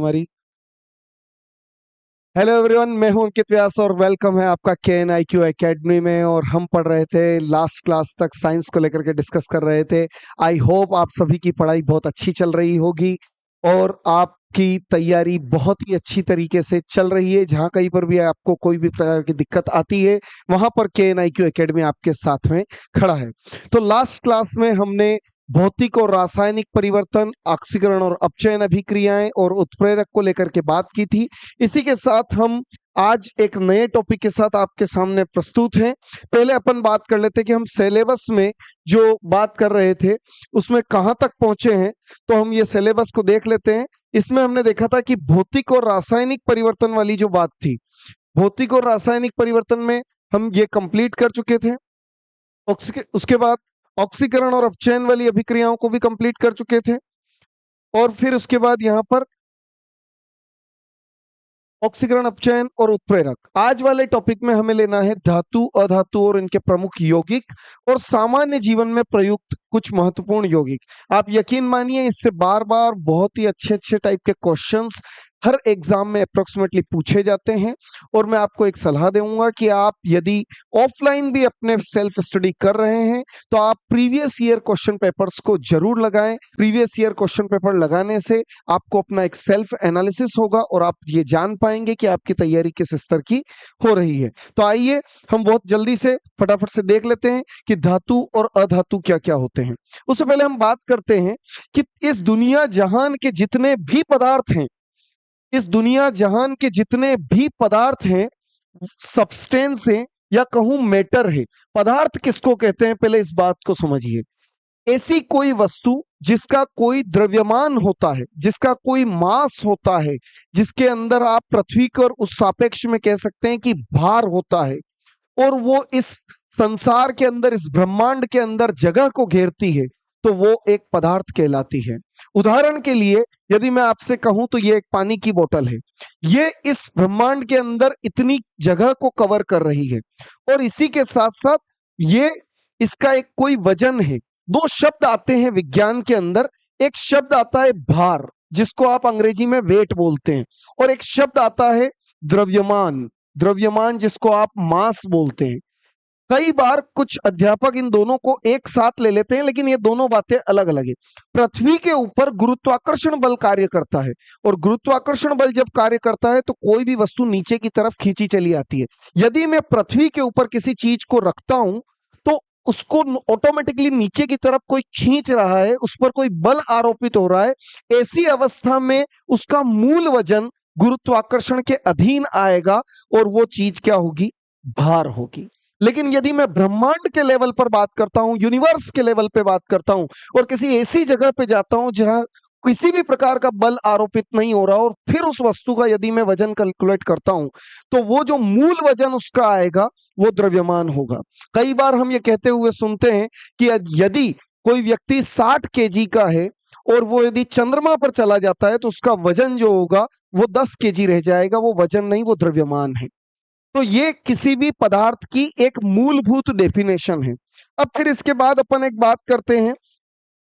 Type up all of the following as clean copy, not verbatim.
हमारी hello everyone, मैं हूं अंकित व्यास और वेलकम है आपका KNIQ एकेडमी में। और हम पढ़ रहे थे, लास्ट क्लास तक साइंस को लेकर के डिस्कस कर रहे थे। आई होप आप सभी की पढ़ाई बहुत अच्छी चल रही होगी और आपकी तैयारी बहुत ही अच्छी तरीके से चल रही है। जहां कहीं पर भी आपको कोई भी प्रकार की दिक्कत आती है, वहां पर KNIQ एकेडमी आपके साथ में खड़ा है। तो लास्ट क्लास में हमने भौतिक और रासायनिक परिवर्तन, ऑक्सीकरण और अपचयन अभिक्रियाएं और उत्प्रेरक को लेकर के बात की थी। इसी के साथ हम आज एक नए टॉपिक के साथ आपके सामने प्रस्तुत हैं। पहले अपन बात कर लेते हैं कि हम सिलेबस में जो बात कर रहे थे उसमें कहां तक पहुंचे हैं। तो हम ये सिलेबस को देख लेते हैं। इसमें हमने देखा था कि भौतिक और रासायनिक परिवर्तन वाली जो बात थी, भौतिक और रासायनिक परिवर्तन में हम ये कंप्लीट कर चुके थे। उसके बाद ऑक्सीकरण और अपचयन वाली अभिक्रियाओं को भी कंप्लीट कर चुके थे। और फिर उसके बाद यहां पर ऑक्सीकरण, अपचयन और उत्प्रेरक। आज वाले टॉपिक में हमें लेना है धातु, अधातु और इनके प्रमुख यौगिक और सामान्य जीवन में प्रयुक्त कुछ महत्वपूर्ण यौगिक। आप यकीन मानिए, इससे बार बार बहुत ही अच्छे अच्छे टाइप के क्वेश्चंस हर एग्जाम में अप्रोक्सीमेटली पूछे जाते हैं। और मैं आपको एक सलाह दूंगा कि आप यदि ऑफलाइन भी अपने सेल्फ स्टडी कर रहे हैं तो आप प्रीवियस ईयर क्वेश्चन पेपर्स को जरूर लगाएं। प्रीवियस ईयर क्वेश्चन पेपर लगाने से आपको अपना एक सेल्फ एनालिसिस होगा और आप ये जान पाएंगे कि आपकी तैयारी किस स्तर की हो रही है। तो आइए हम बहुत जल्दी से फटाफट से देख लेते हैं कि धातु और अधातु क्या क्या होते हैं। उससे पहले हम बात करते हैं कि इस दुनिया जहान के जितने भी पदार्थ हैं, इस दुनिया जहान के जितने भी पदार्थ हैं, सब्सटेंस है या कहूं मैटर है। पदार्थ किसको कहते हैं, पहले इस बात को समझिए। ऐसी कोई वस्तु जिसका कोई द्रव्यमान होता है, जिसका कोई मास होता है, जिसके अंदर आप पृथ्वी को और उस सापेक्ष में कह सकते हैं कि भार होता है, और वो इस संसार के अंदर, इस ब्रह्मांड के अंदर जगह को घेरती है, तो वो एक पदार्थ कहलाती है। उदाहरण के लिए यदि मैं आपसे कहूं तो ये एक पानी की बोतल है। ये इस ब्रह्मांड के अंदर इतनी जगह को कवर कर रही है और इसी के साथ साथ ये, इसका एक कोई वजन है। दो शब्द आते हैं विज्ञान के अंदर। एक शब्द आता है भार, जिसको आप अंग्रेजी में वेट बोलते हैं, और एक शब्द आता है द्रव्यमान, द्रव्यमान जिसको आप मास बोलते हैं। कई बार कुछ अध्यापक इन दोनों को एक साथ ले लेते हैं, लेकिन ये दोनों बातें अलग अलग है। पृथ्वी के ऊपर गुरुत्वाकर्षण बल कार्य करता है, और गुरुत्वाकर्षण बल जब कार्य करता है तो कोई भी वस्तु नीचे की तरफ खींची चली आती है। यदि मैं पृथ्वी के ऊपर किसी चीज को रखता हूं तो उसको ऑटोमेटिकली नीचे की तरफ कोई खींच रहा है, उस पर कोई बल आरोपित हो रहा है। ऐसी अवस्था में उसका मूल वजन गुरुत्वाकर्षण के अधीन आएगा और वो चीज क्या होगी, भार होगी। लेकिन यदि मैं ब्रह्मांड के लेवल पर बात करता हूं, यूनिवर्स के लेवल पे बात करता हूं और किसी ऐसी जगह पे जाता हूं जहां किसी भी प्रकार का बल आरोपित नहीं हो रहा, और फिर उस वस्तु का यदि मैं वजन कैलकुलेट करता हूं तो वो जो मूल वजन उसका आएगा वो द्रव्यमान होगा। कई बार हम ये कहते हुए सुनते हैं कि यदि कोई व्यक्ति 60 केजी का है और वो यदि चंद्रमा पर चला जाता है तो उसका वजन जो होगा वो 10 केजी रह जाएगा। वो वजन नहीं, वो द्रव्यमान है। तो ये किसी भी पदार्थ की एक मूलभूत डेफिनेशन है। अब फिर इसके बाद अपन एक बात करते हैं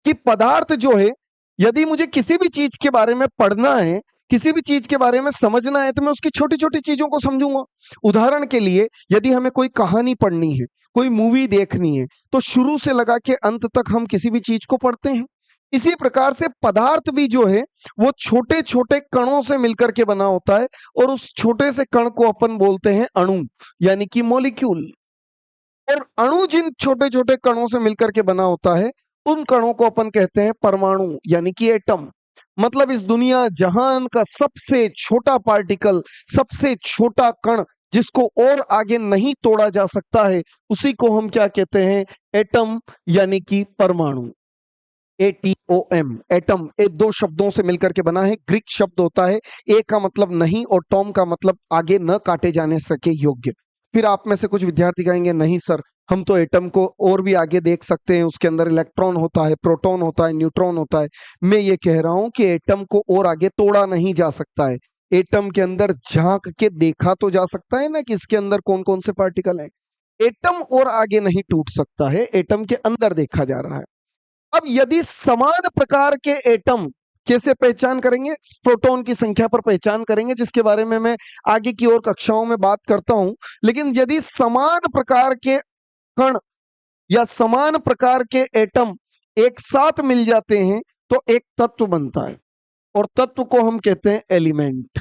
कि पदार्थ जो है, यदि मुझे किसी भी चीज के बारे में पढ़ना है, किसी भी चीज के बारे में समझना है, तो मैं उसकी छोटी छोटी चीजों को समझूंगा। उदाहरण के लिए यदि हमें कोई कहानी पढ़नी है, कोई मूवी देखनी है, तो शुरू से लगा के अंत तक हम किसी भी चीज को पढ़ते हैं। इसी प्रकार से पदार्थ भी जो है वो छोटे छोटे कणों से मिलकर के बना होता है, और उस छोटे से कण को अपन बोलते हैं अणु, यानी कि मॉलिक्यूल। और अणु जिन छोटे छोटे कणों से मिलकर के बना होता है, उन कणों को अपन कहते हैं परमाणु, यानी कि एटम। मतलब इस दुनिया जहान का सबसे छोटा पार्टिकल, सबसे छोटा कण, जिसको और आगे नहीं तोड़ा जा सकता है, उसी को हम क्या कहते हैं, एटम, यानी कि परमाणु। ATOM, एटम, ये दो शब्दों से मिलकर के बना है। ग्रीक शब्द होता है, ए का मतलब नहीं और टॉम का मतलब आगे न काटे जाने सके योग्य। फिर आप में से कुछ विद्यार्थी कहेंगे नहीं सर, हम तो एटम को और भी आगे देख सकते हैं, उसके अंदर इलेक्ट्रॉन होता है, प्रोटॉन होता है, न्यूट्रॉन होता है। मैं ये कह रहा हूं कि एटम को और आगे तोड़ा नहीं जा सकता है। एटम के अंदर झांक के देखा तो जा सकता है ना कि इसके अंदर कौन कौन से पार्टिकल है। एटम और आगे नहीं टूट सकता है, एटम के अंदर देखा जा रहा है। अब यदि समान प्रकार के एटम कैसे पहचान करेंगे? प्रोटॉन की संख्या पर पहचान करेंगे, जिसके बारे में मैं आगे की और कक्षाओं में बात करता हूं। लेकिन यदि समान प्रकार के कण या समान प्रकार के एटम एक साथ मिल जाते हैं तो एक तत्व बनता है, और तत्व को हम कहते हैं एलिमेंट।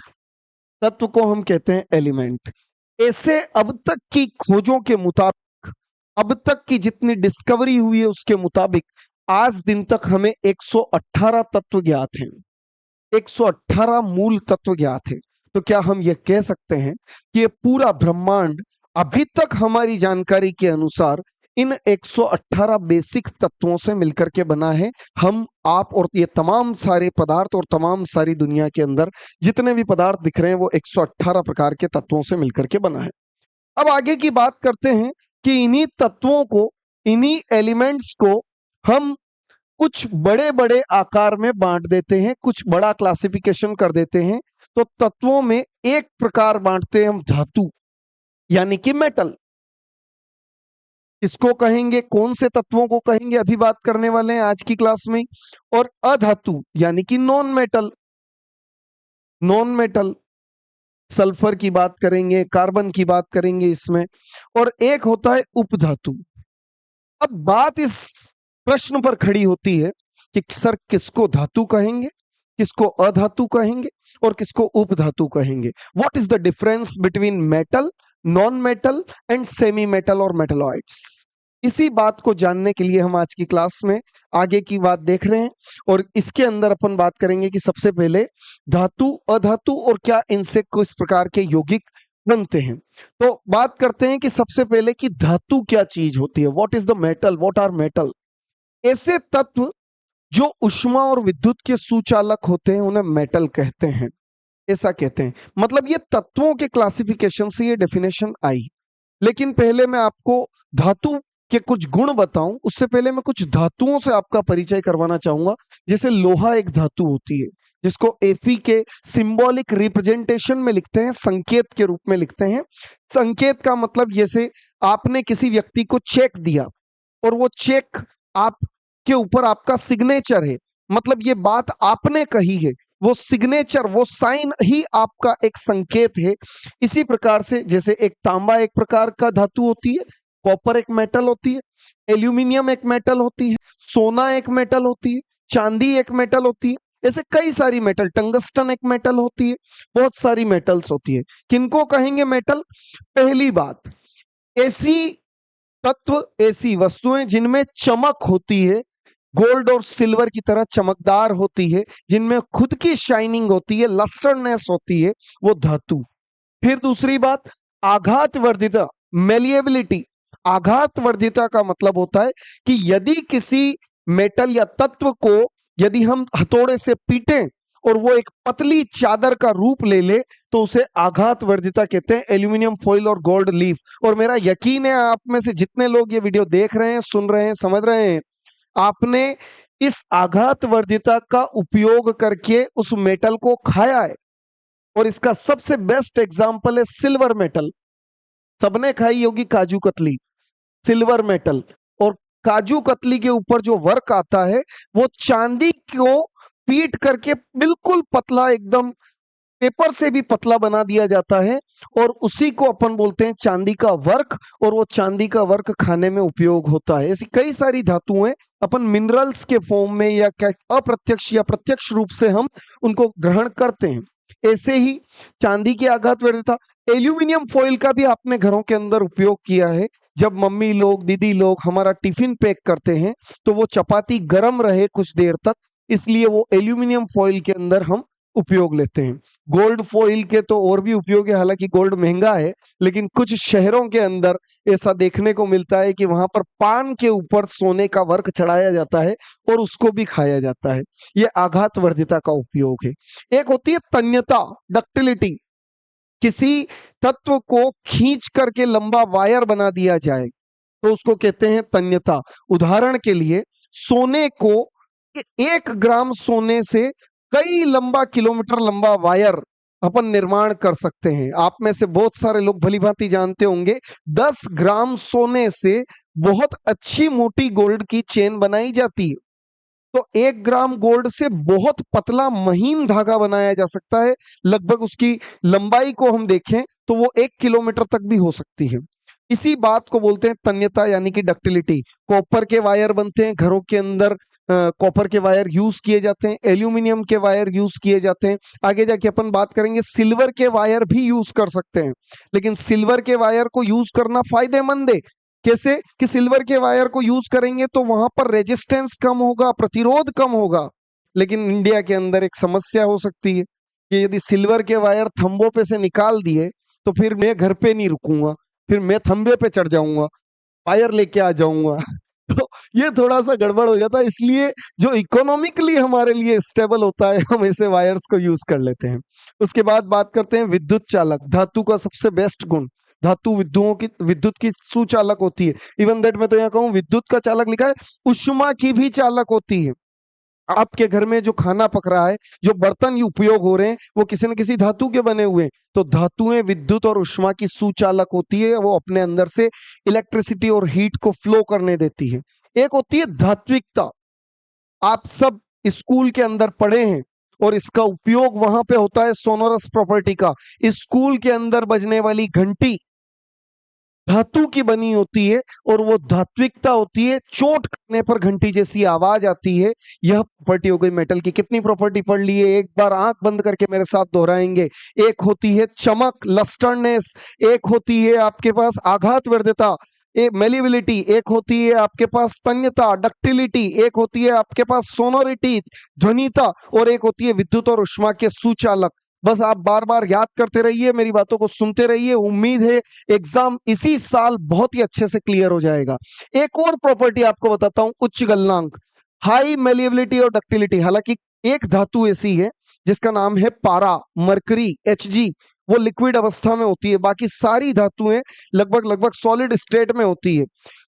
तत्व को हम कहते हैं एलिमेंट। ऐसे अब तक की खोजों के मुताबिक, अब तक की जितनी डिस्कवरी हुई है उसके मुताबिक, आज दिन तक हमें 118 तत्व ज्ञात हैं। 118 मूल तत्व ज्ञात हैं। तो क्या हम यह कह सकते हैं कि ये पूरा ब्रह्मांड अभी तक हमारी जानकारी के अनुसार इन 118 बेसिक तत्वों से मिलकर के बना है? हम, आप और ये तमाम सारे पदार्थ और तमाम सारी दुनिया के अंदर जितने भी पदार्थ दिख रहे हैं वो 118 प्रकार के तत्वों से मिलकर के बना है। अब आगे की बात करते हैं कि इन्हीं तत्वों को, इन्हीं एलिमेंट्स को हम कुछ बड़े बड़े आकार में बांट देते हैं, कुछ बड़ा क्लासिफिकेशन कर देते हैं। तो तत्वों में एक प्रकार बांटते हैं हम धातु, यानी कि मेटल। इसको कहेंगे, कौन से तत्वों को कहेंगे अभी बात करने वाले हैं आज की क्लास में। और अधातु यानी कि non metal. Non metal, sulphur की बात करेंगे, कार्बन की बात करेंगे इसमें। और एक होता है उपधातु। अब बात इस प्रश्न पर खड़ी होती है कि सर किसको धातु कहेंगे, किसको अधातु कहेंगे और किसको उपधातु कहेंगे? What is the difference between metal, non metal and semi metal और मेटलॉइड्स? इसी बात को जानने के लिए हम आज की क्लास में आगे की बात देख रहे हैं। और इसके अंदर अपन बात करेंगे कि सबसे पहले धातु, अधातु और क्या इनसे किस प्रकार के यौगिक बनते हैं। तो बात करते हैं कि सबसे पहले कि धातु क्या चीज होती है। What is the metal, what are metal? ऐसे तत्व जो ऊष्मा और विद्युत के सुचालक होते हैं उन्हें मेटल कहते हैं, ऐसा कहते हैं। मतलब ये तत्वों के क्लासिफिकेशन से ये डेफिनेशन आई। लेकिन पहले मैं आपको धातु के कुछ गुण बताऊं, उससे पहले मैं कुछ धातुओं से आपका परिचय करवाना चाहूंगा। जैसे लोहा एक धातु होती है, जिसको Fe के सिंबॉलिक रिप्रेजेंटेशन में लिखते हैं, संकेत के रूप में लिखते हैं। संकेत का मतलब, जैसे आपने किसी व्यक्ति को चेक दिया और वो चेक आपके ऊपर आपका सिग्नेचर है, मतलब ये बात आपने कही है, वो सिग्नेचर, वो साइन ही आपका एक संकेत है। इसी प्रकार से जैसे एक तांबा एक प्रकार का धातु होती है, कॉपर एक मेटल होती है, एल्यूमिनियम एक मेटल होती है, सोना एक मेटल होती है, चांदी एक मेटल होती है, ऐसे कई सारी मेटल, टंगस्टन एक मेटल होती है, बहुत सारी मेटल्स होती है। किनको कहेंगे मेटल? पहली बात, ऐसी तत्व, ऐसी वस्तुएं जिनमें चमक होती है, गोल्ड और सिल्वर की तरह चमकदार होती है, जिनमें खुद की शाइनिंग होती है, लस्टरनेस होती है, वो धातु। फिर दूसरी बात, आघात वर्धिता, मेलिएबिलिटी। आघात वर्धिता का मतलब होता है कि यदि किसी मेटल या तत्व को यदि हम हथौड़े से पीटें और वो एक पतली चादर का रूप ले ले तो उसे आघात वर्धिता कहते हैं। एल्यूमिनियम फॉइल और गोल्ड लीफ। और मेरा यकीन है आप में से जितने लोग ये वीडियो देख रहे हैं, सुन रहे हैं, समझ रहे हैं, आपने इस आघात वर्धिता का उपयोग करके उस मेटल को खाया है। और इसका सबसे बेस्ट एग्जांपल है सिल्वर मेटल। सबने खाई होगी काजू कतली, सिल्वर मेटल। और काजू कतली के ऊपर जो वर्क आता है वो चांदी को पीट करके बिल्कुल पतला, एकदम पेपर से भी पतला बना दिया जाता है, और उसी को अपन बोलते हैं चांदी का वर्क। और वो चांदी का वर्क खाने में उपयोग होता है। ऐसी कई सारी धातुएं अपन मिनरल्स के फॉर्म में या अप्रत्यक्ष या प्रत्यक्ष रूप से हम उनको ग्रहण करते हैं। ऐसे ही चांदी की आघात वर्धिता। एल्यूमिनियम फॉइल का भी आपने घरों के अंदर उपयोग किया है। जब मम्मी लोग, दीदी लोग हमारा टिफिन पैक करते हैं तो वो चपाती गर्म रहे कुछ देर तक, इसलिए वो एल्यूमिनियम फॉइल के अंदर हम उपयोग लेते हैं। गोल्ड फॉइल के तो और भी उपयोग है, हालांकि गोल्ड महंगा है, लेकिन कुछ शहरों के अंदर ऐसा देखने को मिलता है कि वहां पर पान के ऊपर सोने का वर्क चढ़ाया जाता है और उसको भी खाया जाता है। यह आघात वर्धिता का उपयोग है। एक होती है तन्यता, डक्टिलिटी। किसी तत्व को खींच करके लंबा वायर बना दिया जाए तो उसको कहते हैं तन्यता। उदाहरण के लिए, सोने को 1 ग्राम सोने से कई लंबा, किलोमीटर लंबा वायर अपन निर्माण कर सकते हैं। आप में से बहुत सारे लोग भली भांति जानते होंगे 10 ग्राम सोने से बहुत अच्छी मोटी गोल्ड की चेन बनाई जाती है। तो 1 ग्राम गोल्ड से बहुत पतला महीन धागा बनाया जा सकता है। लगभग उसकी लंबाई को हम देखें तो वो 1 किलोमीटर तक भी हो सकती है। इसी बात को बोलते हैं तन्यता यानी कि डक्टिलिटी। कॉपर के वायर बनते हैं घरों के अंदर, कॉपर के वायर यूज किए जाते हैं, एल्यूमिनियम के वायर यूज किए जाते हैं। आगे जाके अपन बात करेंगे सिल्वर के वायर भी यूज कर सकते हैं, लेकिन सिल्वर के वायर को यूज करना फायदेमंद है। कैसे कि सिल्वर के वायर को यूज करेंगे तो वहां पर रेजिस्टेंस कम होगा, प्रतिरोध कम होगा। लेकिन इंडिया के अंदर एक समस्या हो सकती है कि यदि सिल्वर के वायर थंबों पे से निकाल दिए तो फिर मैं घर पे नहीं रुकूंगा, फिर मैं थंबे पे चढ़ जाऊंगा, वायर लेके आ जाऊंगा। तो ये थोड़ा सा गड़बड़ हो जाता है, इसलिए जो इकोनॉमिकली हमारे लिए स्टेबल होता है हम ऐसे वायर्स को यूज कर लेते हैं। उसके बाद बात करते हैं विद्युत चालक। धातु का सबसे बेस्ट गुण, धातु विद्युत की सुचालक होती है। इवन दैट मैं तो यहाँ कहूँ विद्युत का चालक लिखा है, उष्मा की भी चालक होती है। आपके घर में जो खाना पक रहा है, जो बर्तन उपयोग हो रहे हैं, वो किसी न किसी धातु के बने हुए हैं। तो धातुएं विद्युत और उष्मा की सुचालक होती है, वो अपने अंदर से इलेक्ट्रिसिटी और हीट को फ्लो करने देती है। एक होती है धात्विकता। आप सब स्कूल के अंदर पढ़े हैं और इसका उपयोग वहां पे होता है सोनोरस प्रॉपर्टी का। स्कूल के अंदर बजने वाली घंटी धातु की बनी होती है और वो धात्विकता होती है, चोट करने पर घंटी जैसी आवाज आती है। यह प्रॉपर्टी हो गई मेटल की। कितनी प्रॉपर्टी पढ़ ली है, एक बार आंख बंद करके मेरे साथ दोहराएंगे। एक होती है चमक, लस्टरनेस। एक होती है आपके पास आघात वर्धता, एक मेलिबिलिटी। एक होती है आपके पास तन्यता, डक्टिलिटी। एक होती है आपके पास सोनोरिटी, ध्वनिता। और एक होती है विद्युत और उष्मा के सुचालक। बस आप बार बार याद करते रहिए, मेरी बातों को सुनते रहिए। उम्मीद है एग्जाम इसी साल बहुत ही अच्छे से क्लियर हो जाएगा। एक और प्रॉपर्टी आपको बताता हूं, उच्च गलनांक, हाई मेलिएबिलिटी और डक्टिलिटी। हालांकि एक धातु ऐसी है जिसका नाम है पारा, मरकरी, Hg, वो लिक्विड अवस्था में होती है। बाकी सारी धातुएं लगभग लगभग सॉलिड स्टेट में होती है।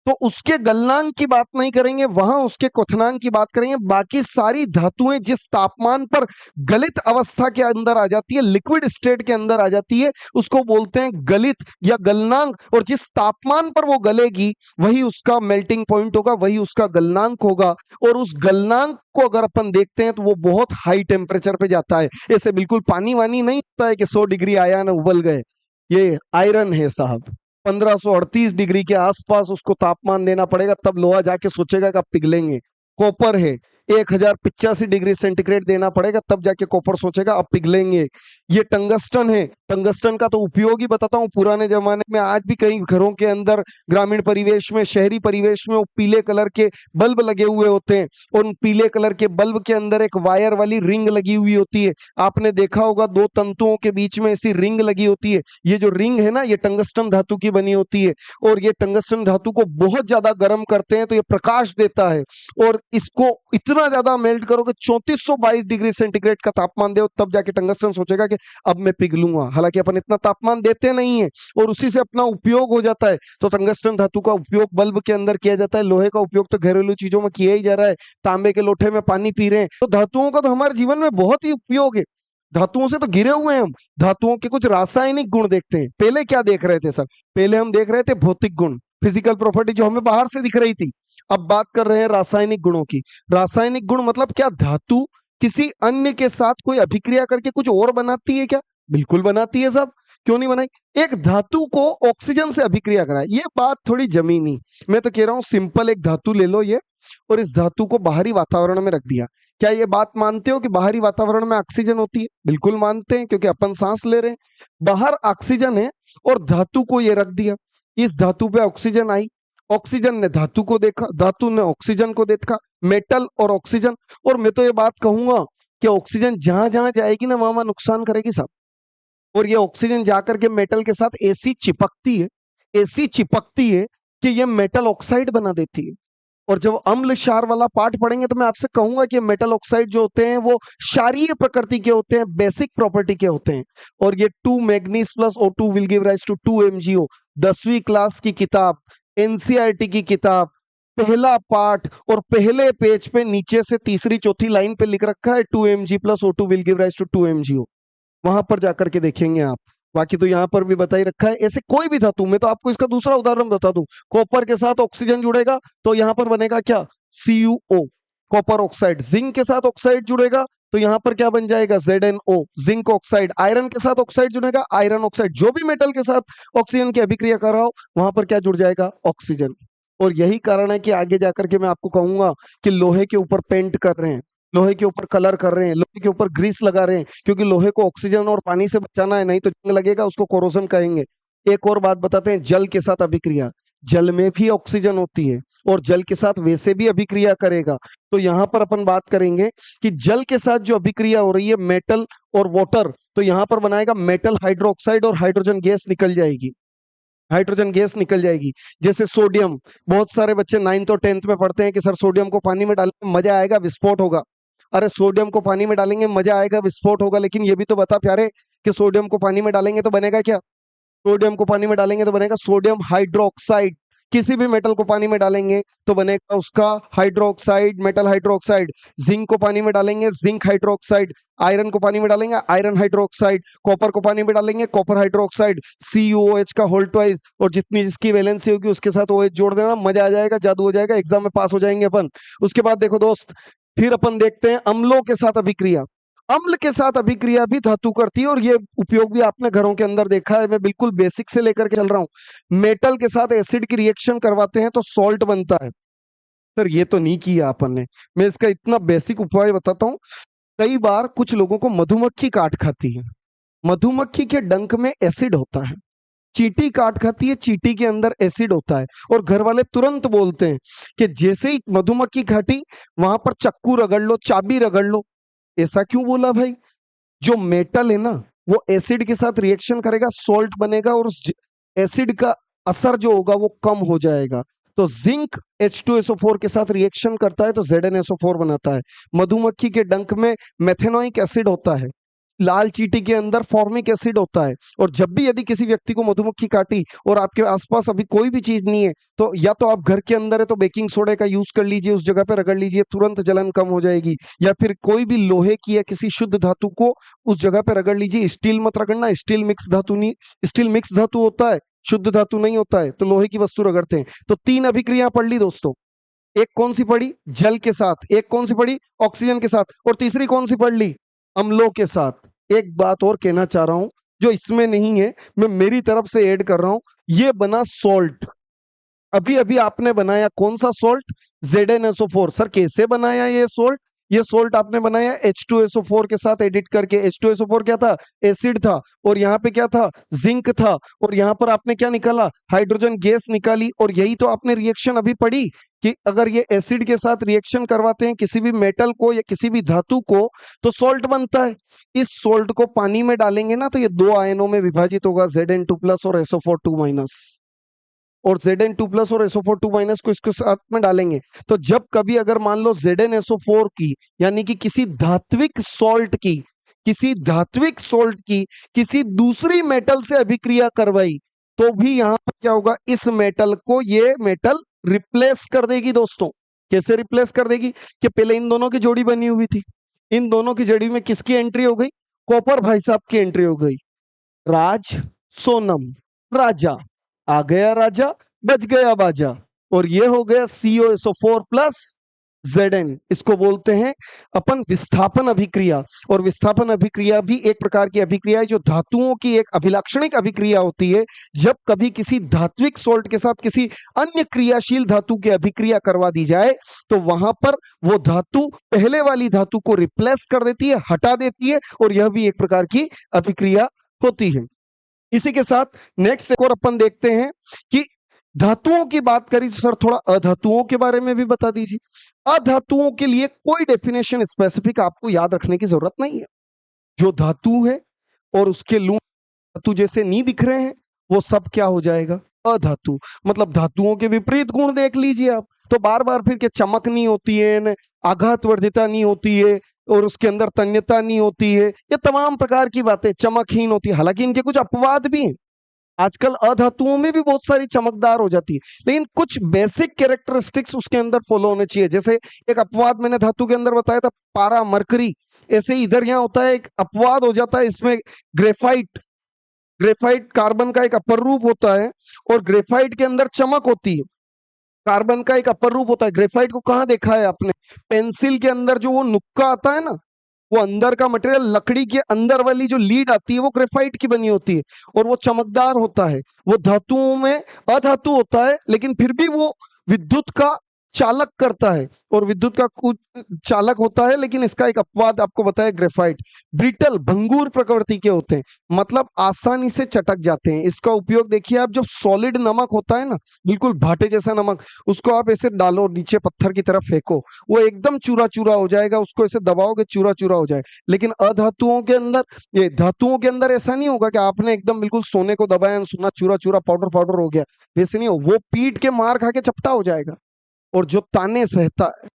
तो उसके गलनांक की बात नहीं करेंगे, वहां उसके क्वथनांक की बात करेंगे। बाकी सारी धातुएं जिस तापमान पर गलित अवस्था के अंदर आ जाती है, लिक्विड स्टेट के अंदर आ जाती है, उसको बोलते हैं गलित या गलनांक। और जिस तापमान पर वो गलेगी वही उसका मेल्टिंग पॉइंट होगा, वही उसका गलनांक होगा। और उस गलनांक को अगर अपन देखते हैं तो वो बहुत हाई टेम्परेचर पे जाता है। ऐसे बिल्कुल पानी वानी नहीं होता है कि 100 डिग्री आया ना उबल गए। ये आयरन है साहब, 1538 डिग्री के आसपास उसको तापमान देना पड़ेगा, तब लोहा जाके सोचेगा कि अब पिघलेंगे। कॉपर है, 1085 डिग्री सेंटीग्रेड देना पड़ेगा, तब जाके कॉपर सोचेगा अब पिघलेंगे। ये टंगस्टन है। टंगस्टन का तो उपयोग ही बताता हूँ। पुराने जमाने में आज भी कई घरों के अंदर, ग्रामीण परिवेश में, शहरी परिवेश में, वो पीले कलर के बल्ब लगे हुए होते हैं। और उन पीले कलर के बल्ब के अंदर एक वायर वाली रिंग लगी हुई होती है। आपने देखा होगा 2 तंतुओं के बीच में ऐसी रिंग लगी होती है। ये जो रिंग है ना, ये टंगस्टन धातु की बनी होती है। और ये टंगस्टन धातु को बहुत ज्यादा गर्म करते हैं तो ये प्रकाश देता है। और इसको इतना ज्यादा मेल्ट करो कि 3422 डिग्री सेंटीग्रेड का तापमान दो, तब जाके टंगस्टन सोचेगा कि अब मैं पिघलूंगा। हालांकि अपन इतना तापमान देते नहीं है और उसी से अपना उपयोग हो जाता है। तो टंगस्टन धातु का उपयोग बल्ब के अंदर किया जाता है। लोहे का उपयोग तो घरेलू चीजों में किया ही जा रहा है। तांबे के लोटे में पानी पी रहे हैं। तो धातुओं का तो हमारे जीवन में बहुत ही उपयोग है। धातुओं से तो घिरे हुए हैं हम। धातुओं के कुछ रासायनिक गुण देखते हैं। पहले क्या देख रहे थे सर? पहले हम देख रहे थे भौतिक गुण, फिजिकल प्रॉपर्टी जो हमें बाहर से दिख रही थी। अब बात कर रहे हैं रासायनिक गुणों की। रासायनिक गुण मतलब क्या धातु किसी अन्य के साथ कोई अभिक्रिया करके कुछ और बनाती है क्या? बिल्कुल बनाती है साहब, क्यों नहीं बनाई। एक धातु को ऑक्सीजन से अभिक्रिया कराए, ये बात थोड़ी जमीनी। मैं तो कह रहा हूं सिंपल एक धातु ले लो ये, और इस धातु को बाहरी वातावरण में रख दिया। क्या ये बात मानते हो कि बाहरी वातावरण में ऑक्सीजन होती है? बिल्कुल मानते हैं, क्योंकि अपन सांस ले रहे हैं। बाहर ऑक्सीजन है और धातु को ये रख दिया। इस धातु पे ऑक्सीजन आई, ऑक्सीजन ने धातु को देखा, धातु ने ऑक्सीजन को देखा। मेटल और ऑक्सीजन। और मैं तो ये बात कहूंगा कि ऑक्सीजन जहां जहां जाएगी ना, वहां वहां नुकसान करेगी साहब। और ये ऑक्सीजन जाकर के मेटल के साथ ऐसी चिपकती है, ऐसी चिपकती है कि ये मेटल ऑक्साइड बना देती है। और जब अम्ल क्षार वाला पार्ट पढ़ेंगे तो मैं आपसे कहूंगा कि मेटल ऑक्साइड जो होते हैं वो क्षारीय प्रकृति के होते हैं, बेसिक प्रॉपर्टी के होते हैं। और ये 2 manganese plus O2 will give rise to 2 MgO। 10वीं क्लास की किताब, एनसीईआरटी की किताब, पहला पार्ट और पहले पेज पे नीचे से तीसरी चौथी लाइन पे लिख रखा है 2 Mg plus O2 will give rise to 2 MgO। वहां पर जाकर के देखेंगे आप। बाकी तो यहाँ पर भी बता ही रखा है। ऐसे कोई भी धातु में, तो आपको इसका दूसरा उदाहरण बता दूं, कॉपर के साथ ऑक्सीजन जुड़ेगा तो यहाँ पर बनेगा क्या? CuO। कॉपर ऑक्साइड, जिंक के साथ ऑक्साइड जुड़ेगा तो यहां पर क्या बन जाएगा, ZnO, जिंक ऑक्साइड। आयरन के साथ ऑक्साइड जुड़ेगा, आयरन ऑक्साइड। जो भी मेटल के साथ ऑक्सीजन की अभिक्रिया कर रहा हो वहां पर क्या जुड़ जाएगा, ऑक्सीजन। और यही कारण है कि आगे जाकर के मैं आपको कहूंगा कि लोहे के ऊपर पेंट कर रहे हैं, लोहे के ऊपर कलर कर रहे हैं, लोहे के ऊपर ग्रीस लगा रहे हैं, क्योंकि लोहे को ऑक्सीजन और पानी से बचाना है, नहीं तो जंग लगेगा, उसको कोरोजन कहेंगे। एक और बात बताते हैं, जल के साथ अभिक्रिया, जल में भी ऑक्सीजन होती है और जल के साथ वैसे भी अभिक्रिया करेगा। तो यहां पर अपन बात करेंगे कि जल के साथ जो अभिक्रिया हो रही है मेटल और वाटर, तो यहां पर बनाएगा मेटल हाइड्रोक्साइड और हाइड्रोजन गैस निकल जाएगी, हाइड्रोजन गैस निकल जाएगी। जैसे सोडियम, बहुत सारे बच्चे 9th और 10th में पढ़ते हैं कि सर सोडियम को पानी में डालेंगे मजा आएगा, विस्फोट होगा। अरे सोडियम को पानी में डालेंगे मजा आएगा, विस्फोट होगा, लेकिन ये भी तो बता प्यारे कि सोडियम को पानी में डालेंगे तो बनेगा क्या, सोडियम को पानी में डालेंगे तो बनेगा सोडियम हाइड्रोक्साइड। किसी भी मेटल को पानी में डालेंगे तो बनेगा उसका हाइड्रोक्साइड, मेटल हाइड्रोक्साइड। जिंक को पानी में डालेंगे, जिंक हाइड्रोक्साइड। आयरन को पानी में डालेंगे, आयरन हाइड्रोक्साइड। कॉपर को पानी में डालेंगे, कॉपर हाइड्रोक्साइड। CuOH का होल ट्वाइस, और जितनी जिसकी वैलेंसी होगी उसके साथ OH जोड़ देना, मजा आ जाएगा, जादू हो जाएगा, एग्जाम में पास हो जाएंगे अपन। उसके बाद देखो दोस्त, फिर अपन देखते हैं अम्लों के साथ अभिक्रिया। अम्ल के साथ अभिक्रिया भी धातु करती है, और ये उपयोग भी आपने घरों के अंदर देखा है, मैं बिल्कुल बेसिक से लेकर के चल रहा हूं। मेटल के साथ एसिड की रिएक्शन करवाते हैं तो सॉल्ट बनता है। सर ये तो नहीं किया अपन ने, मैं इसका इतना बेसिक उपाय बताता हूं। कई बार कुछ लोगों को मधुमक्खी काट खाती है, मधुमक्खी के डंक में एसिड होता है। चींटी काट खाती है, चींटी के अंदर एसिड होता है, और घर वाले तुरंत बोलते हैं कि जैसे ही मधुमक्खी काटी वहां पर चक्कू रगड़ लो, चाबी रगड़ लो। ऐसा क्यों बोला भाई, जो मेटल है ना वो एसिड के साथ रिएक्शन करेगा, सॉल्ट बनेगा, और उस एसिड का असर जो होगा वो कम हो जाएगा। तो जिंक H2SO4 के साथ रिएक्शन करता है तो ZnSO4 बनाता है। मधुमक्खी के डंक में मेथेनोइक एसिड होता है, लाल चींटी के अंदर फॉर्मिक एसिड होता है। और जब भी यदि किसी व्यक्ति को मधुमक्खी काटी और आपके आसपास अभी कोई भी चीज नहीं है, तो या तो आप घर के अंदर है तो बेकिंग सोडा का यूज कर लीजिए, उस जगह पे रगड़ लीजिए, तुरंत जलन कम हो जाएगी। या फिर कोई भी लोहे की या किसी शुद्ध धातु को उस जगह पे रगड़ लीजिए। स्टील मत रगड़ना, स्टील मिक्स धातु नहीं, स्टील मिक्स धातु होता है, शुद्ध धातु नहीं होता है, तो लोहे की वस्तु रगड़ते हैं। तो 3 अभिक्रिया पढ़ ली दोस्तों। एक कौन सी पढ़ी, जल के साथ। एक कौन सी पढ़ी, ऑक्सीजन के साथ। और तीसरी कौन सी पढ़ ली, अम्लों के साथ। एक बात और कहना चाह रहा हूं जो इसमें नहीं है, मैं मेरी तरफ से ऐड कर रहा हूं, ये बना सॉल्ट। अभी अभी आपने बनाया कौन सा सॉल्ट, ZnSO4। सर कैसे बनाया ये सॉल्ट, ये सॉल्ट आपने बनाया H2SO4 के साथ एडिट करके। H2SO4 क्या था, एसिड था, और यहाँ पे क्या था, जिंक था, और यहाँ पर आपने क्या निकाला, हाइड्रोजन गैस निकाली। और यही तो आपने रिएक्शन अभी पढ़ी कि अगर ये एसिड के साथ रिएक्शन करवाते हैं किसी भी मेटल को या किसी भी धातु को तो सॉल्ट बनता है। इस सॉल्ट को पानी में डालेंगे ना तो ये 2 आयनों में विभाजित होगा, Zn2+ और SO4 2-। और Zn2+ और SO4 2- को इसके साथ में डालेंगे तो जब कभी अगर मान लो ZnSO4 की, यानी कि किसी धात्विक सॉल्ट की, किसी धात्विक सॉल्ट की किसी दूसरी मेटल से अभिक्रिया करवाई, तो भी यहां पर क्या होगा, इस मेटल को ये मेटल रिप्लेस कर देगी दोस्तों। कैसे रिप्लेस कर देगी, कि पहले इन दोनों की जोड़ी बनी हुई थी, इन दोनों की जोड़ी में किसकी एंट्री हो गई, कॉपर भाई साहब की एंट्री हो गई। राज सोनम, राजा आ गया, राजा बज गया बाजा, और ये हो गया COSO4+ Zn। इसको बोलते हैं अपन विस्थापन अभिक्रिया। और विस्थापन अभिक्रिया भी एक प्रकार की अभिक्रिया है जो धातुओं की एक अभिलाक्षणिक अभिक्रिया होती है। जब कभी किसी धात्विक सॉल्ट के साथ किसी अन्य क्रियाशील धातु की अभिक्रिया करवा दी जाए तो वहां पर वो धातु पहले वाली धातु को रिप्लेस कर देती है, हटा देती है, और यह भी एक प्रकार की अभिक्रिया होती है। इसी के साथ नेक्स्ट एक और अपन देखते हैं कि धातुओं की बात करी तो सर थोड़ा अधातुओं के बारे में भी बता दीजिए। अधातुओं के लिए कोई डेफिनेशन स्पेसिफिक आपको याद रखने की जरूरत नहीं है। जो धातु है और उसके लूण धातु जैसे नहीं दिख रहे हैं वो सब क्या हो जाएगा, अधातु। मतलब धातुओं के विपरीत गुण देख लीजिए आप, तो बार बार फिर के चमक नहीं होती है, आघात वर्धिता नहीं होती है, और उसके अंदर तन्यता नहीं होती है, ये तमाम प्रकार की बातें चमकहीन होती है। हालांकि इनके कुछ अपवाद भी हैं, आजकल अधातुओं में भी बहुत सारी चमकदार हो जाती है, लेकिन कुछ बेसिक कैरेक्टरिस्टिक्स उसके अंदर फॉलो होने चाहिए। जैसे एक अपवाद मैंने धातु के अंदर बताया था, पारा मरकरी, ऐसे ही इधर यहाँ होता है एक अपवाद हो जाता है इसमें, ग्रेफाइट। ग्रेफाइट कार्बन का एक अपर रूप होता है और ग्रेफाइट के अंदर चमक होती है, कार्बन का एक अपर रूप होता है। ग्रेफाइट को कहाँ देखा है आपने? पेंसिल के अंदर जो वो नुक्का आता है ना, वो अंदर का मटेरियल, लकड़ी के अंदर वाली जो लीड आती है वो ग्रेफाइट की बनी होती है और वो चमकदार होता है। वो धातुओं में अधातु होता है, लेकिन फिर भी वो विद्युत का चालक करता है और विद्युत का कुछ चालक होता है। लेकिन इसका एक अपवाद आपको बताया, ग्रेफाइट ब्रिटल, भंगुर प्रकृति के होते हैं, मतलब आसानी से चटक जाते हैं। इसका उपयोग देखिए आप, जो सॉलिड नमक होता है ना, बिल्कुल भाटे जैसा नमक, उसको आप ऐसे डालो नीचे पत्थर की तरफ फेंको, वो एकदम चूरा चूरा हो जाएगा, उसको ऐसे दबाओगे चूरा चूरा हो जाए। लेकिन अधातुओं के अंदर, ये धातुओं के अंदर ऐसा नहीं होगा कि आपने एकदम बिल्कुल सोने को दबाया, सोना चूरा चूरा पाउडर पाउडर हो गया, वैसे नहीं हो। वो पीट के मार खा के चपटा हो जाएगा। और जो ताने सहता है,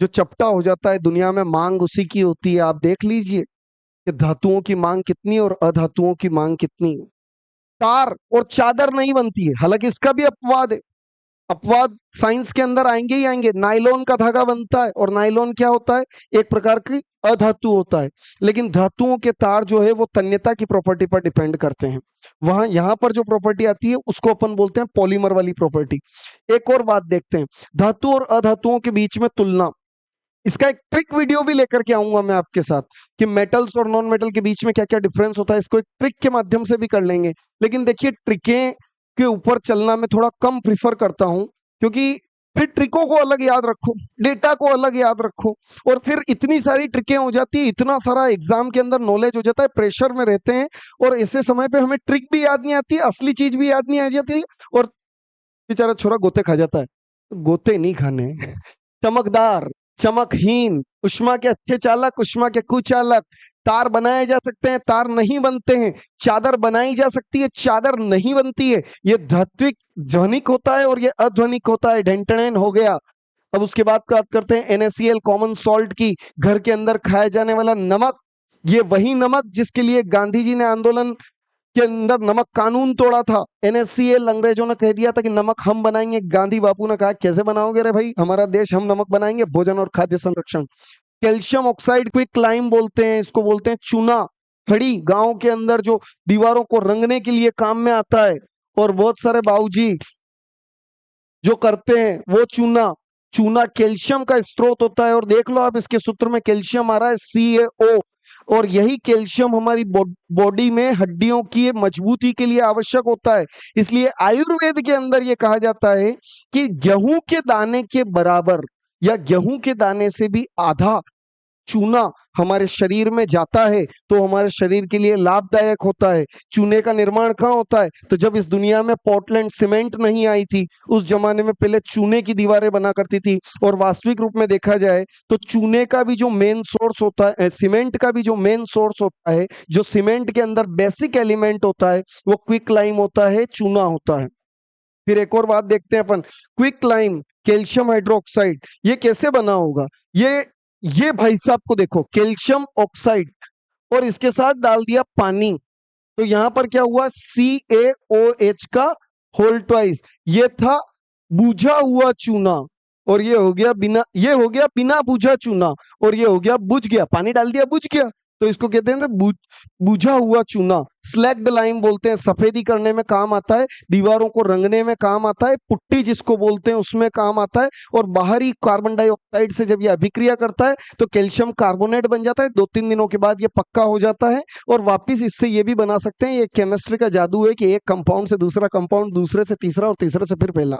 जो चपटा हो जाता है, दुनिया में मांग उसी की होती है। आप देख लीजिए कि धातुओं की मांग कितनी और अधातुओं की मांग कितनी है। तार और चादर नहीं बनती है, हालांकि इसका भी अपवाद है। अपवाद साइंस के अंदर आएंगे ही आएंगे। नायलॉन का धागा बनता है, और नायलॉन क्या होता है? एक प्रकार की अधातु होता है। लेकिन धातुओं के तार जो है वो तन्यता की प्रॉपर्टी पर डिपेंड करते हैं। वहां यहां पर जो प्रॉपर्टी आती है उसको अपन बोलते हैं पॉलीमर वाली प्रॉपर्टी। एक और बात देखते हैं, धातु और अधातुओं के बीच में तुलना। इसका एक ट्रिक वीडियो भी लेकर के आऊंगा मैं आपके साथ कि मेटल्स और नॉन मेटल के बीच में क्या क्या डिफरेंस होता है। इसको एक ट्रिक के माध्यम से भी कर लेंगे। लेकिन देखिए, ट्रिकें के ऊपर चलना मैं थोड़ा कम प्रिफर करता हूं, क्योंकि फिर ट्रिकों को अलग याद रखो, डेटा को अलग याद रखो, और फिर इतनी सारी ट्रिकें हो जाती है, इतना सारा एग्जाम के अंदर नॉलेज हो जाता है, प्रेशर में रहते हैं, और ऐसे समय पे हमें ट्रिक भी याद नहीं आती, असली चीज भी याद नहीं आ जाती, और बेचारा छोरा गोते खा जाता है। गोते नहीं खाने। चमकदार, चमकहीन, उष्मा के अच्छे चालक, उष्मा के कुचालक। तार बनाए जा सकते हैं, तार नहीं बनते हैं। चादर बनाई जा सकती है, चादर नहीं बनती है। ये धात्विक ध्वनिक होता है और ये अध्वनिक होता है। ढेंटणेन हो गया। अब उसके बाद बात करते हैं NaCl कॉमन सॉल्ट की। घर के अंदर खाया जाने वाला नमक, ये वही नमक जिसके लिए गांधी जी ने आंदोलन के अंदर नमक कानून तोड़ा था। NaCl, अंग्रेजों ने कह दिया था कि नमक हम बनाएंगे। गांधी बापू ने कहा कैसे बनाओगे रे भाई, हमारा देश, हम नमक बनाएंगे। भोजन और खाद्य संरक्षण। कैल्शियम ऑक्साइड, क्विक लाइम बोलते हैं इसको, बोलते हैं चूना। खड़ी गांव के अंदर जो दीवारों को रंगने के लिए काम में आता है, और बहुत सारे बाबूजी जो करते हैं वो चूना। चूना कैल्शियम का स्रोत होता है, और देख लो आप इसके सूत्र में कैल्शियम आ रहा है CaO, और यही कैल्शियम हमारी बॉडी में हड्डियों की मजबूती के लिए आवश्यक होता है। इसलिए आयुर्वेद के अंदर यह कहा जाता है कि गेहूं के दाने के बराबर या गेहूं के दाने से भी आधा चूना हमारे शरीर में जाता है तो हमारे शरीर के लिए लाभदायक होता है। चूने का निर्माण कहाँ होता है? तो जब इस दुनिया में पोर्टलैंड सीमेंट नहीं आई थी, उस जमाने में पहले चूने की दीवारें बना करती थी। और वास्तविक रूप में देखा जाए तो चूने का भी जो मेन सोर्स होता है, सीमेंट का भी जो मेन सोर्स होता है, जो सीमेंट के अंदर बेसिक एलिमेंट होता है, वो क्विक लाइम होता है, चूना होता है। फिर एक और बात देखते हैं अपन, क्विक लाइम, कैल्शियम हाइड्रोक्साइड, ये कैसे बना होगा? ये भाई साहब को देखो, कैल्शियम ऑक्साइड और इसके साथ डाल दिया पानी, तो यहां पर क्या हुआ? CaOH का होल ट्वाइस। ये था बुझा हुआ चूना, और ये हो गया बिना बुझा चूना, और ये हो गया बुझ गया, पानी डाल दिया बुझ गया, तो इसको कहते हैं बुझा हुआ चूना। स्लैग्ड लाइम बोलते हैं, सफेदी करने में काम आता है, दीवारों को रंगने में काम आता है, पुट्टी जिसको बोलते हैं उसमें काम आता है। और बाहरी कार्बन डाइऑक्साइड से जब ये अभिक्रिया करता है तो कैल्शियम कार्बोनेट बन जाता है। 2-3 दिनों के बाद ये पक्का हो जाता है, और वापिस इससे ये भी बना सकते हैं। ये केमिस्ट्री का जादू है कि एक कंपाउंड से दूसरा कंपाउंड, दूसरे से तीसरा, और तीसरे से फिर पहला।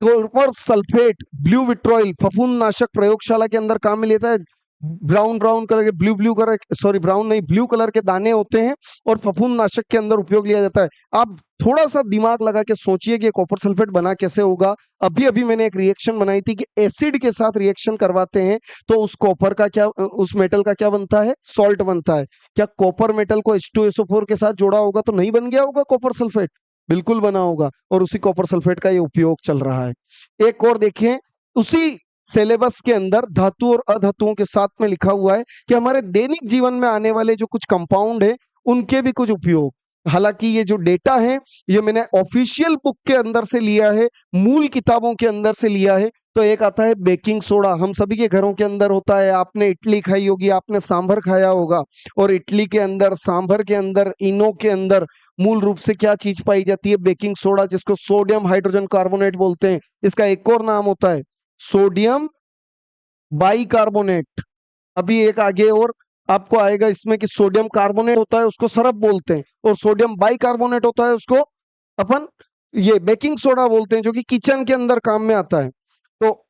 कॉपर सल्फेट, ब्लू विट्रॉइल, फफूंद नाशक प्रयोगशाला के अंदर काम में लेता है। ब्राउन ब्राउन कलर के, ब्लू कलर, सॉरी ब्राउन नहीं, ब्लू कलर के दाने होते हैं, और फफूंद नाशक के अंदर उपयोग लिया जाता है। आप थोड़ा सा दिमाग लगा के सोचिए कि कॉपर सल्फेट बना कैसे होगा। अभी अभी मैंने एक रिएक्शन बनाई थी कि एसिड के साथ रिएक्शन करवाते हैं तो उस कॉपर का क्या, उस मेटल का क्या बनता है? सॉल्ट बनता है। क्या कॉपर मेटल को H2SO4 के साथ जोड़ा होगा तो नहीं बन गया होगा कॉपर सल्फेट? बिल्कुल बना होगा, और उसी कॉपर सल्फेट का ये उपयोग चल रहा है। एक और देखिए, उसी सिलेबस के अंदर धातु और अधातुओं के साथ में लिखा हुआ है कि हमारे दैनिक जीवन में आने वाले जो कुछ कंपाउंड है उनके भी कुछ उपयोग। हालांकि ये जो डेटा है ये मैंने ऑफिशियल बुक के अंदर से लिया है, मूल किताबों के अंदर से लिया है। तो एक आता है बेकिंग सोडा, हम सभी के घरों के अंदर होता है। आपने इडली खाई होगी, आपने सांभर खाया होगा, और इडली के अंदर, सांभर के अंदर, इनो के अंदर मूल रूप से क्या चीज पाई जाती है? बेकिंग सोडा, जिसको सोडियम हाइड्रोजन कार्बोनेट बोलते हैं। इसका एक और नाम होता है सोडियम बाइकार्बोनेट। अभी एक आगे और आपको आएगा इसमें कि सोडियम कार्बोनेट होता है उसको सरफ बोलते हैं, और सोडियम बाइकार्बोनेट होता है उसको अपन ये बेकिंग सोडा बोलते हैं, जो कि किचन के अंदर काम में आता है। तो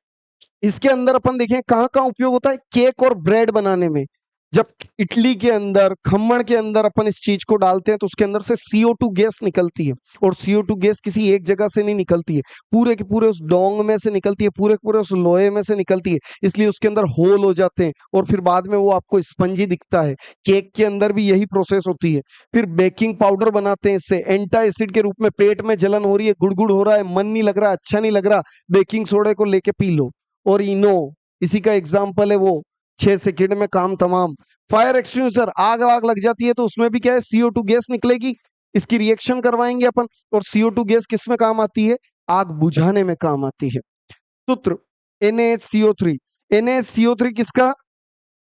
इसके अंदर अपन देखें कहाँ कहाँ उपयोग होता है? केक और ब्रेड बनाने में। जब इडली के अंदर, खम्मण के अंदर अपन इस चीज को डालते हैं तो उसके अंदर से CO2 गैस निकलती है, और CO2 गैस किसी एक जगह से नहीं निकलती है, पूरे के पूरे उस डोंग में से निकलती है, पूरे के पूरे उस लोहे में से निकलती है, इसलिए उसके अंदर होल हो जाते हैं और फिर बाद में वो आपको स्पंजी दिखता है। केक के अंदर भी यही प्रोसेस होती है। फिर बेकिंग पाउडर बनाते हैं इससे, एंटा एसिड के रूप में। पेट में जलन हो रही है, गुड़गुड़ हो रहा है, मन नहीं लग रहा, अच्छा नहीं लग रहा, बेकिंग सोडे को लेके पी लो। और इनो इसी का एग्जाम्पल है, वो 6 सेकेंड में काम तमाम। फायर एक्सटिंग्विशर, आग आग लग जाती है तो उसमें भी क्या है? CO2 गैस निकलेगी, इसकी रिएक्शन करवाएंगे अपन। और CO2 गैस किस में काम आती है? आग बुझाने में काम आती है। सूत्र NaHCO3। NaHCO3 किसका?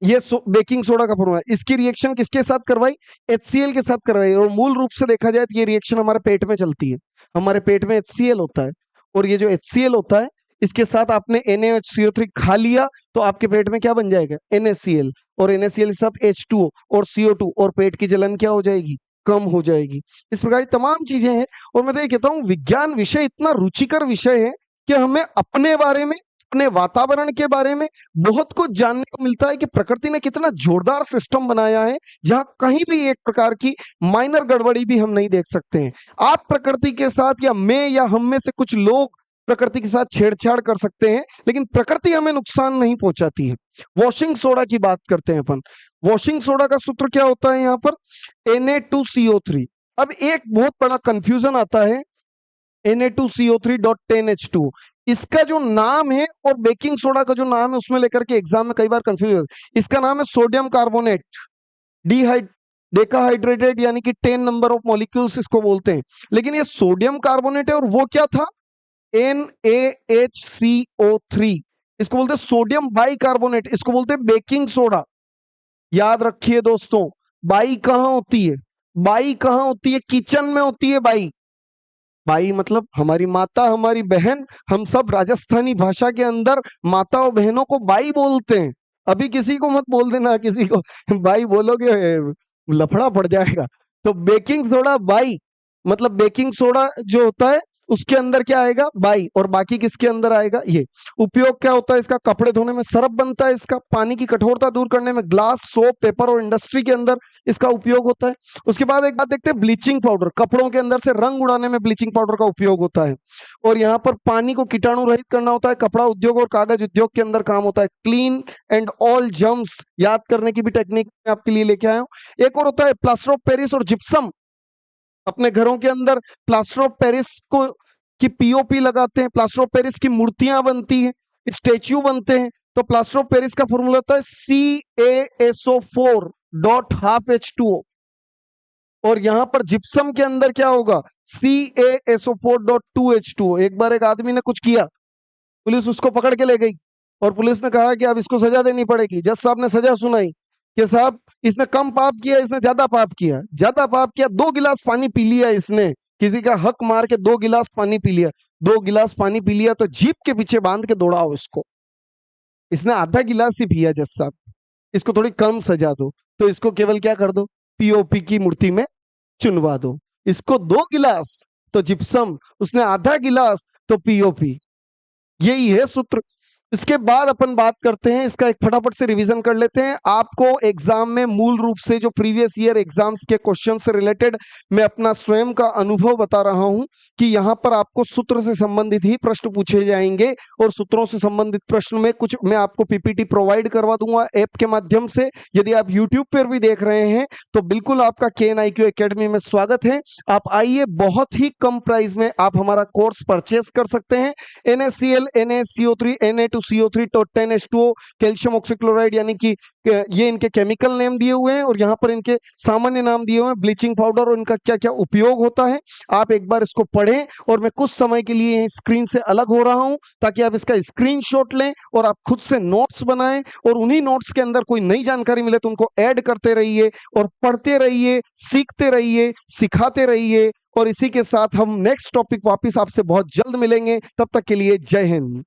ये बेकिंग सोडा का फॉर्मूला है। इसकी रिएक्शन किसके साथ करवाई? HCl के साथ करवाई। और मूल रूप से देखा जाए तो ये रिएक्शन हमारे पेट में चलती है। हमारे पेट में HCl होता है, और ये जो HCl होता है इसके साथ आपने NaHCO3 खा लिया तो आपके पेट में क्या बन जाएगा? NaCl, और NaCl के साथ H2O और CO2, और पेट की जलन क्या हो जाएगी? कम हो जाएगी। इस प्रकार की तमाम चीजें हैं। और मैं तो ये कहता हूँ विज्ञान विषय इतना रुचिकर विषय है कि हमें अपने बारे में, अपने वातावरण के बारे में बहुत कुछ जानने को मिलता है कि प्रकृति ने कितना जोरदार सिस्टम बनाया है, जहां कहीं भी एक प्रकार की माइनर गड़बड़ी भी हम नहीं देख सकते हैं। आप प्रकृति के साथ, या मैं, या हम में से कुछ लोग प्रकृति के साथ छेड़छाड़ कर सकते हैं, लेकिन प्रकृति हमें नुकसान नहीं पहुंचाती है। वॉशिंग सोडा की बात करते हैं अपन। वॉशिंग सोडा का सूत्र क्या होता है यहाँ पर? Na2CO3। अब एक बहुत बड़ा कंफ्यूजन आता है, Na2CO3.10H2। इसका जो नाम है और बेकिंग सोडा का जो नाम है उसमें लेकर के एग्जाम में कई बार कंफ्यूज होता है। इसका नाम है सोडियम कार्बोनेट डेकाहाइड्रेटेड, यानी कि 10 नंबर ऑफ मॉलिक्यूल्स इसको बोलते हैं। लेकिन ये सोडियम कार्बोनेट है, और वो क्या था? NaHCO3। इसको बोलते हैं सोडियम बाइकार्बोनेट, इसको बोलते हैं बेकिंग सोडा। याद रखिए दोस्तों, बाई कहां होती है? बाई कहां होती है? किचन में होती है बाई। बाई मतलब हमारी माता, हमारी बहन। हम सब राजस्थानी भाषा के अंदर माता और बहनों को बाई बोलते हैं। अभी किसी को मत बोल देना, किसी को बाई बोलोगे लफड़ा पड़ जाएगा। तो बेकिंग सोडा बाई, मतलब बेकिंग सोडा जो होता है उसके अंदर क्या आएगा? बाई। और बाकी किसके अंदर आएगा? ये। उपयोग क्या होता है इसका? कपड़े धोने में सरफ बनता है इसका, पानी की कठोरता दूर करने में ग्लास, सोप, पेपर और इंडस्ट्री के अंदर इसका उपयोग होता है। उसके बाद एक बात देखते हैं, ब्लीचिंग पाउडर। कपड़ों के अंदर से रंग उड़ाने में ब्लीचिंग पाउडर का उपयोग होता है। और यहाँ पर पानी को कीटाणु रहित करना होता है। कपड़ा उद्योग और कागज उद्योग के अंदर काम होता है। क्लीन एंड ऑल जर्म्स याद करने की भी टेक्निक आपके लिए लेके आया हूं। एक और होता है प्लास्टर ऑफ पेरिस और जिप्सम। अपने घरों के अंदर प्लास्टर ऑफ पेरिस को की POP लगाते हैं, प्लास्टर ऑफ पेरिस की मूर्तियां बनती हैं, स्टेच्यू बनते हैं। तो प्लास्टर ऑफ पेरिस का फॉर्मूला होता है CaSO4.12H2O। और यहां पर जिप्सम के अंदर क्या होगा? CaSO4.2H2O। एक बार एक आदमी ने कुछ किया, पुलिस उसको पकड़ के ले गई, और पुलिस ने कहा कि अब इसको सजा देनी पड़ेगी। जज साहब ने सजा सुनाई कि साहब इसने कम पाप किया, इसने ज्यादा पाप किया। ज्यादा पाप किया, 2 गिलास पानी पी लिया इसने, किसी का हक मार के 2 गिलास पानी पी लिया। 2 गिलास पानी पी लिया तो जीप के पीछे बांध के दौड़ाओ इसको। इसने आधा गिलास ही पिया जज साहब, इसको थोड़ी कम सजा दो। तो इसको केवल क्या कर दो? POP की मूर्ति में चुनवा दो। इसको 2 गिलास तो जिप्सम, उसने आधा गिलास तो POP। यही है सूत्र। इसके बाद अपन बात करते हैं, इसका एक फटाफट से रिवीजन कर लेते हैं। आपको एग्जाम में मूल रूप से जो प्रीवियस ईयर एग्जाम्स के क्वेश्चन से रिलेटेड मैं अपना स्वयं का अनुभव बता रहा हूं कि यहां पर आपको सूत्र से संबंधित ही प्रश्न पूछे जाएंगे, और सूत्रों से संबंधित प्रश्न में कुछ मैं आपको PPT प्रोवाइड करवा दूंगा ऐप के माध्यम से। यदि आप यूट्यूब पर भी देख रहे हैं तो बिल्कुल आपका KNIQ एकेडमी में स्वागत है। आप आइए, बहुत ही कम प्राइस में आप हमारा कोर्स परचेस कर सकते हैं। NaCl, NaCO3, Na2 H2CO3 तो 10H2O, कैल्शियम ऑक्सीक्लोराइड, यानी कि ये इनके केमिकल नेम दिए हुए हैं और यहाँ पर इनके सामान्य नाम दिए हुए हैं, ब्लीचिंग पाउडर और इनका क्या क्या उपयोग होता है। आप एक बार इसको पढ़ें और मैं कुछ समय के लिए स्क्रीन से अलग हो रहा हूं ताकि आप इसका स्क्रीनशॉट लें और आप खुद से नोट्स बनाएं और उन्हीं नोट्स के अंदर कोई नई जानकारी मिले तो उनको ऐड करते रहिए और पढ़ते रहिए, सीखते रहिए, सिखाते रहिए। और इसी के साथ हम नेक्स्ट टॉपिक वापस आपसे बहुत जल्द मिलेंगे। तब तक के लिए जय हिंद।